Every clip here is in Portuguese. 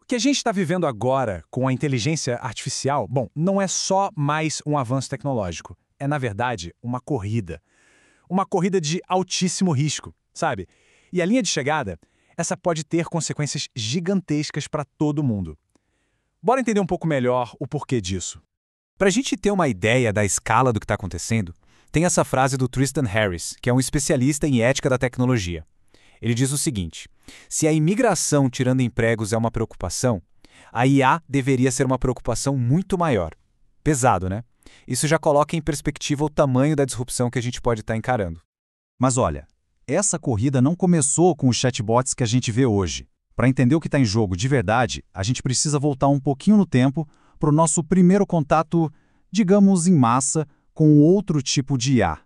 O que a gente está vivendo agora com a inteligência artificial, bom, não é só mais um avanço tecnológico. É, na verdade, uma corrida. Uma corrida de altíssimo risco, sabe? E a linha de chegada, essa pode ter consequências gigantescas para todo mundo. Bora entender um pouco melhor o porquê disso. Para a gente ter uma ideia da escala do que está acontecendo, tem essa frase do Tristan Harris, que é um especialista em ética da tecnologia. Ele diz o seguinte: se a imigração tirando empregos é uma preocupação, a IA deveria ser uma preocupação muito maior. Pesado, né? Isso já coloca em perspectiva o tamanho da disrupção que a gente pode estar encarando. Mas olha, essa corrida não começou com os chatbots que a gente vê hoje. Para entender o que está em jogo de verdade, a gente precisa voltar um pouquinho no tempo para o nosso primeiro contato, digamos, em massa, com outro tipo de IA.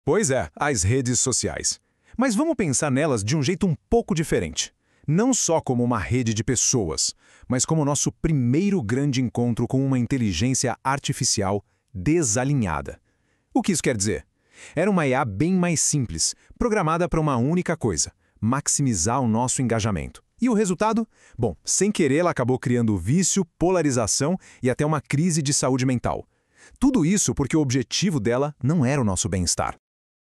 Pois é, as redes sociais. Mas vamos pensar nelas de um jeito um pouco diferente. Não só como uma rede de pessoas, mas como nosso primeiro grande encontro com uma inteligência artificial desalinhada. O que isso quer dizer? Era uma IA bem mais simples, programada para uma única coisa: maximizar o nosso engajamento. E o resultado? Bom, sem querer ela acabou criando vício, polarização e até uma crise de saúde mental. Tudo isso porque o objetivo dela não era o nosso bem-estar.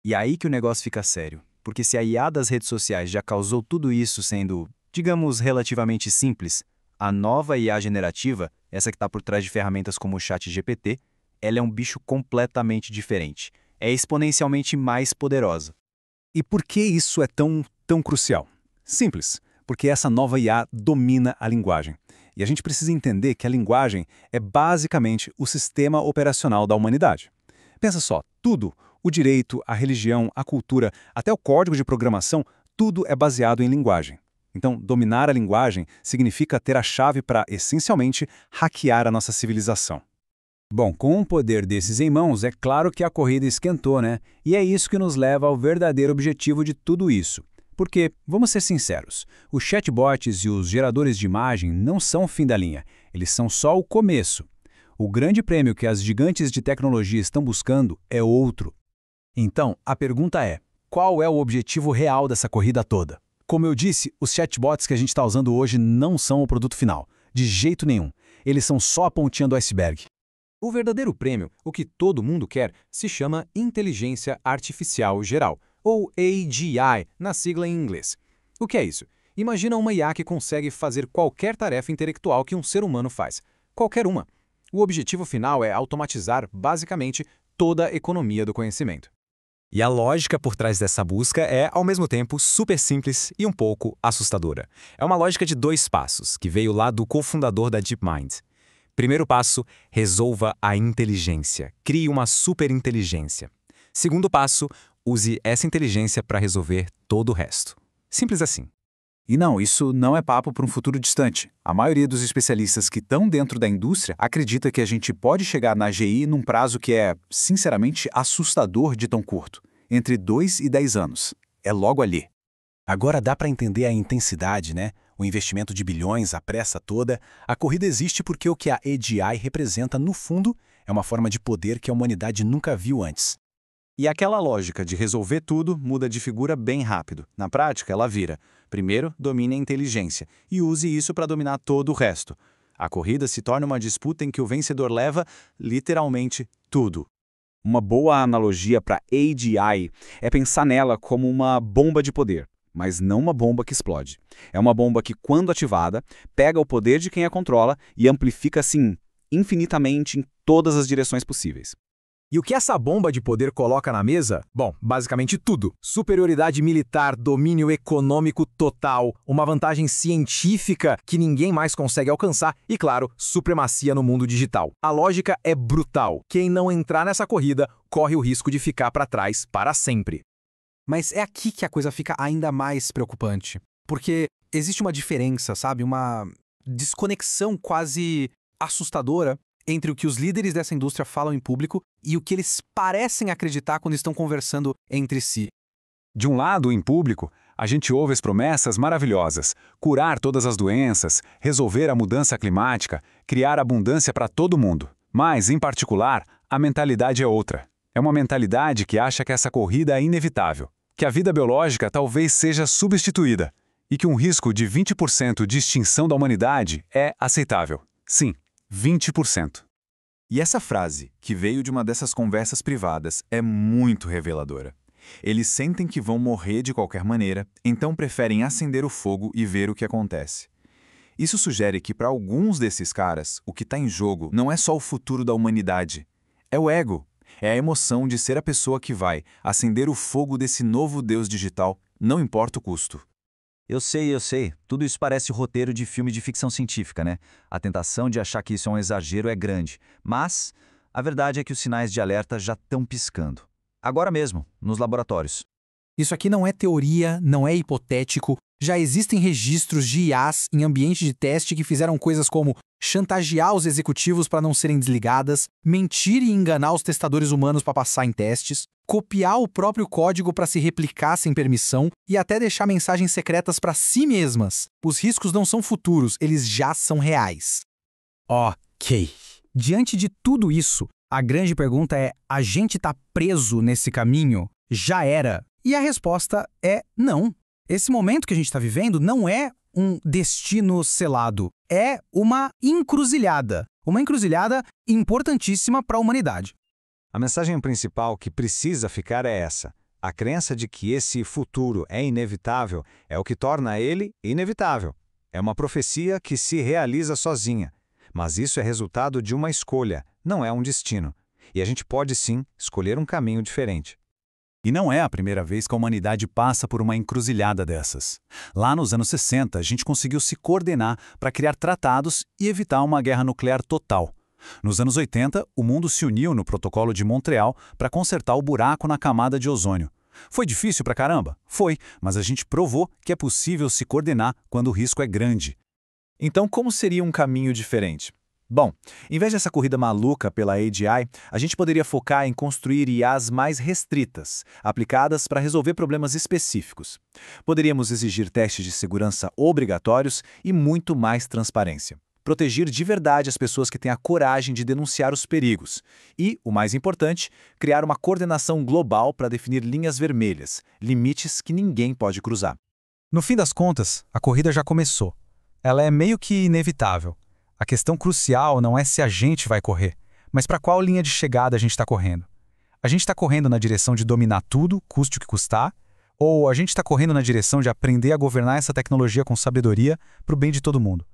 E aí que o negócio fica sério. Porque se a IA das redes sociais já causou tudo isso sendo, digamos, relativamente simples, a nova IA generativa, essa que está por trás de ferramentas como o ChatGPT, ela é um bicho completamente diferente. É exponencialmente mais poderosa. E por que isso é tão crucial? Simples, porque essa nova IA domina a linguagem. E a gente precisa entender que a linguagem é basicamente o sistema operacional da humanidade. Pensa só, tudo, o direito, a religião, a cultura, até o código de programação, tudo é baseado em linguagem. Então, dominar a linguagem significa ter a chave para, essencialmente, hackear a nossa civilização. Bom, com um poder desses em mãos, é claro que a corrida esquentou, né? E é isso que nos leva ao verdadeiro objetivo de tudo isso. Porque, vamos ser sinceros, os chatbots e os geradores de imagem não são o fim da linha, eles são só o começo. O grande prêmio que as gigantes de tecnologia estão buscando é outro. Então, a pergunta é, qual é o objetivo real dessa corrida toda? Como eu disse, os chatbots que a gente está usando hoje não são o produto final, de jeito nenhum. Eles são só a pontinha do iceberg. O verdadeiro prêmio, o que todo mundo quer, se chama Inteligência Artificial Geral, ou AGI, na sigla em inglês. O que é isso? Imagina uma IA que consegue fazer qualquer tarefa intelectual que um ser humano faz. Qualquer uma. O objetivo final é automatizar, basicamente, toda a economia do conhecimento. E a lógica por trás dessa busca é, ao mesmo tempo, super simples e um pouco assustadora. É uma lógica de 2 passos, que veio lá do cofundador da DeepMind. Primeiro passo, resolva a inteligência. Crie uma superinteligência. Segundo passo, use essa inteligência para resolver todo o resto. Simples assim. E não, isso não é papo para um futuro distante. A maioria dos especialistas que estão dentro da indústria acredita que a gente pode chegar na AGI num prazo que é, sinceramente, assustador de tão curto. Entre 2 e 10 anos. É logo ali. Agora dá para entender a intensidade, né? O investimento de bilhões, a pressa toda. A corrida existe porque o que a AGI representa, no fundo, é uma forma de poder que a humanidade nunca viu antes. E aquela lógica de resolver tudo muda de figura bem rápido. Na prática, ela vira: primeiro, domine a inteligência e use isso para dominar todo o resto. A corrida se torna uma disputa em que o vencedor leva, literalmente, tudo. Uma boa analogia para AGI é pensar nela como uma bomba de poder, mas não uma bomba que explode. É uma bomba que, quando ativada, pega o poder de quem a controla e amplifica, assim, infinitamente em todas as direções possíveis. E o que essa bomba de poder coloca na mesa? Bom, basicamente tudo. Superioridade militar, domínio econômico total, uma vantagem científica que ninguém mais consegue alcançar e, claro, supremacia no mundo digital. A lógica é brutal. Quem não entrar nessa corrida corre o risco de ficar para trás para sempre. Mas é aqui que a coisa fica ainda mais preocupante. Porque existe uma diferença, sabe? Uma desconexão quase assustadora entre o que os líderes dessa indústria falam em público e o que eles parecem acreditar quando estão conversando entre si. De um lado, em público, a gente ouve as promessas maravilhosas: curar todas as doenças, resolver a mudança climática, criar abundância para todo mundo. Mas, em particular, a mentalidade é outra. É uma mentalidade que acha que essa corrida é inevitável, que a vida biológica talvez seja substituída, E que um risco de 20% de extinção da humanidade é aceitável. Sim, 20%. E essa frase, que veio de uma dessas conversas privadas, é muito reveladora. Eles sentem que vão morrer de qualquer maneira, então preferem acender o fogo e ver o que acontece. Isso sugere que, para alguns desses caras, o que está em jogo não é só o futuro da humanidade. É o ego. É a emoção de ser a pessoa que vai acender o fogo desse novo Deus digital, não importa o custo. Eu sei. Tudo isso parece roteiro de filme de ficção científica, né? A tentação de achar que isso é um exagero é grande. Mas a verdade é que os sinais de alerta já estão piscando. Agora mesmo, nos laboratórios. Isso aqui não é teoria, não é hipotético. Já existem registros de IAs em ambiente de teste que fizeram coisas como chantagear os executivos para não serem desligadas, mentir e enganar os testadores humanos para passar em testes, copiar o próprio código para se replicar sem permissão e até deixar mensagens secretas para si mesmas. Os riscos não são futuros, eles já são reais. Ok. Diante de tudo isso, a grande pergunta é: a gente tá preso nesse caminho? Já era. E a resposta é não. Esse momento que a gente está vivendo não é um destino selado, é uma encruzilhada. Uma encruzilhada importantíssima para a humanidade. A mensagem principal que precisa ficar é essa. A crença de que esse futuro é inevitável é o que torna ele inevitável. É uma profecia que se realiza sozinha. Mas isso é resultado de uma escolha, não é um destino. E a gente pode sim escolher um caminho diferente. E não é a primeira vez que a humanidade passa por uma encruzilhada dessas. Lá nos anos 60, a gente conseguiu se coordenar para criar tratados e evitar uma guerra nuclear total. Nos anos 80, o mundo se uniu no Protocolo de Montreal para consertar o buraco na camada de ozônio. Foi difícil pra caramba? Foi, mas a gente provou que é possível se coordenar quando o risco é grande. Então, como seria um caminho diferente? Bom, em vez dessa corrida maluca pela AGI, a gente poderia focar em construir IAs mais restritas, aplicadas para resolver problemas específicos. Poderíamos exigir testes de segurança obrigatórios e muito mais transparência. Proteger de verdade as pessoas que têm a coragem de denunciar os perigos. E, o mais importante, criar uma coordenação global para definir linhas vermelhas, limites que ninguém pode cruzar. No fim das contas, a corrida já começou. Ela é meio que inevitável. A questão crucial não é se a gente vai correr, mas para qual linha de chegada a gente está correndo. A gente está correndo na direção de dominar tudo, custe o que custar, ou a gente está correndo na direção de aprender a governar essa tecnologia com sabedoria para o bem de todo mundo?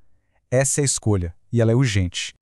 Essa é a escolha, e ela é urgente.